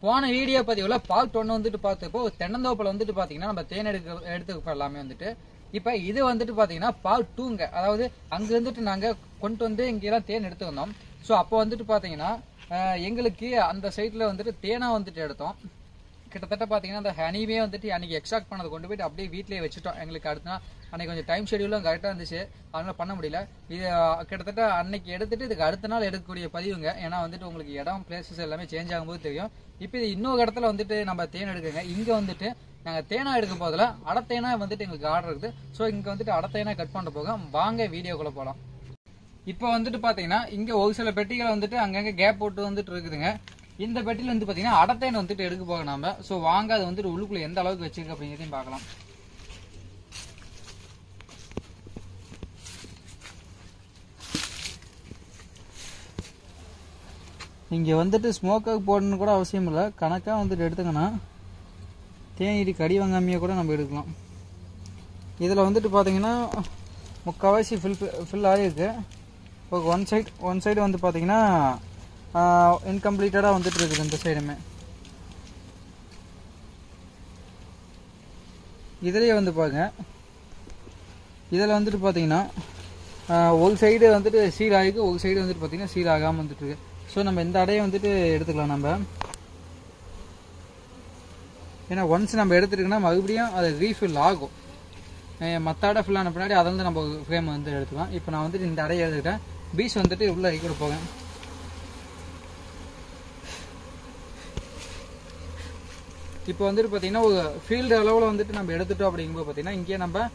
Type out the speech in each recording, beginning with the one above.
போன வீடியோ பதிவுல பார்ட் 1 வந்துட்டு பார்த்தப்போ தென்னந்தோப்புல வந்துட்டு பாத்தீங்கன்னா நம்ம தேன் எடுத்துக்க எல்லாமே வந்துட்டு இப்ப இது வந்துட்டு பாத்தீங்கன்னா பார்ட் 2ங்க. அதாவது அங்க வந்துட்டு நாங்க கொண்டு வந்து இங்கெல்லாம் தேன் எடுத்து வந்தோம். ஸோ அப்போ வந்துட்டு பாத்தீங்கன்னா எங்களுக்கு அந்த சைட்ல வந்துட்டு தேனா வந்துட்டு எடுத்தோம். கிட்டத்தட்ட பாத்தீங்கன்னா அந்த ஹனிவே வந்துட்டு அன்னைக்கு எக்ஸ்ட்ராக்ட் பண்ணதை கொண்டு போயிட்டு அப்படியே வீட்லயே வச்சுட்டோம். எங்களுக்கு அடுத்த நாள் அன்னைக்கு கொஞ்சம் டைம் ஷெடியூலும் கரெக்டா இருந்துச்சு, அதனால பண்ண முடியல. இது கிட்டத்தட்ட அன்னைக்கு எடுத்துட்டு இதுக்கு அடுத்த நாள் எடுக்கக்கூடிய பதிவுங்க. ஏன்னா வந்துட்டு உங்களுக்கு இடம் பிளேசஸ் எல்லாமே சேஞ்ச் ஆகும்போது தெரியும். இப்போ இது இன்னொரு இடத்துல வந்துட்டு நம்ம தேன் எடுக்குங்க. இங்க வந்துட்டு நாங்க தேனா எடுக்கும் போதுல அடத்தேனா வந்துட்டு எங்களுக்கு ஆர்டர் இருக்குது. ஸோ இங்க வந்துட்டு அடத்தேனா கட் பண்ண போக வாங்க வீடியோக்குள்ள போலாம். இப்போ வந்துட்டு பாத்தீங்கன்னா இங்க ஒரு சில பெட்டிகளை வந்துட்டு அங்கங்க கேப் போட்டு வந்துட்டு இருக்குதுங்க. இந்த பெட்டில வந்து பாத்தீங்கன்னா அடத்தேன் வந்துட்டு எடுக்க போக நாம. சோ வாங்க அது வந்துட்டு உள்ளுக்குள்ள எந்த அளவுக்கு வச்சிருக்கு அப்படிங்கிறதையும் பார்க்கலாம். இங்க வந்துட்டு ஸ்மோக்காக போடணும்னு கூட அவசியம் இல்லை, கணக்கா வந்துட்டு எடுத்துங்கன்னா தேனீடி கடி வாங்காமையே கூட நம்ம எடுக்கலாம். இதுல வந்துட்டு பாத்தீங்கன்னா முக்கால்வாசி ஃபில் ஆகிருக்கு. இப்போ ஒன் சைடு வந்து பாத்தீங்கன்னா இன்கம்ப்ளீட்டடா வந்துட்டு இருக்குது. இந்த சைடுமே இதுலயே வந்து பாருங்க, இதுல வந்துட்டு பாத்தீங்கன்னா ஒரு சைடு வந்துட்டு சீல் ஆகிருக்கு, ஒரு சைடு வந்துட்டு பாத்தீங்கன்னா சீல் ஆகாம வந்துட்டு இருக்கு. ஸோ நம்ம இந்த அடையை வந்துட்டு எடுத்துக்கலாம் நம்ம. ஏன்னா ஒன்ஸ் நம்ம எடுத்துருக்கோன்னா மறுபடியும் அது ரீஃபில் ஆகும். மற்ற அடை ஃபுல்லான பின்னாடி அதை வந்து நம்ம ஃப்ரேம் வந்து எடுத்துக்கலாம். இப்போ நான் வந்துட்டு இந்த அடையை எடுத்துக்கிட்டேன். பீஸ் வந்துட்டு உள்ள கூட போவேன். இப்போ வந்துட்டு பார்த்தீங்கன்னா ஒரு ஃபீல்டு அளவில் வந்துட்டு நம்ம எடுத்துட்டோம். அப்படிங்கும்போது பார்த்தீங்கன்னா இங்கே நம்ம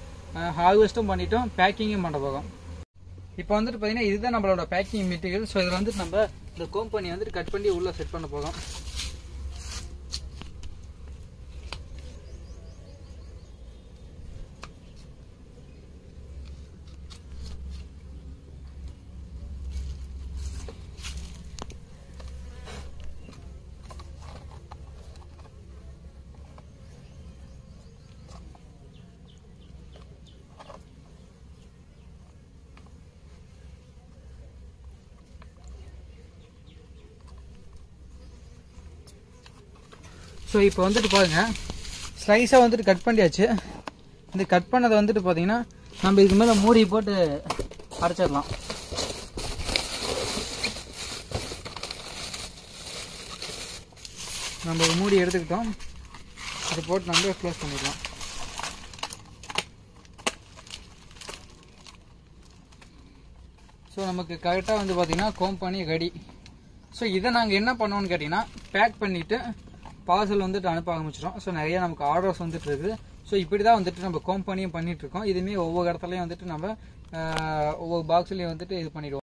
ஹார்வெஸ்ட்டும் பண்ணிட்டோம், பேக்கிங்கும் பண்ண போகிறோம். இப்போ வந்துட்டு பார்த்தீங்கன்னா இதுதான் நம்மளோட பேக்கிங் மெட்டீரியல். ஸோ இதில் வந்துட்டு நம்ம இந்த கோம்பனி வந்துட்டு கட் பண்ணி உள்ள செட் பண்ண போகிறோம். ஸோ இப்போ வந்துட்டு பாருங்க, ஸ்லைஸாக வந்துட்டு கட் பண்ணியாச்சு. இந்த கட் பண்ணதை வந்துட்டு பார்த்தீங்கன்னா நம்ம இதுக்கு மேலே மூடி போட்டு அரைச்சிடலாம். நம்ம மூடி எடுத்துக்கிட்டோம், அதை போட்டு நம்ம க்ளோஸ் பண்ணிடலாம். ஸோ நமக்கு கரெக்டாக வந்து பார்த்தீங்கன்னா கோம்பனி ரெடி. ஸோ இதை நாங்கள் என்ன பண்ணுவோம்னு கேட்டிங்கன்னா பேக் பண்ணிவிட்டு பார்சல் வந்துட்டு அனுப்ப ஆரம்பிச்சிடும். ஸோ நிறைய நமக்கு ஆர்டர்ஸ் வந்துட்டு இருக்குது. ஸோ இப்படி தான் வந்துட்டு நம்ம கோம்பனியும் பண்ணிட்டு இருக்கோம். இதுவுமே ஒவ்வொரு இடத்துலையும் வந்துட்டு நம்ம ஒவ்வொரு பாக்ஸ்லையும் வந்துட்டு இது பண்ணிடுவோம்.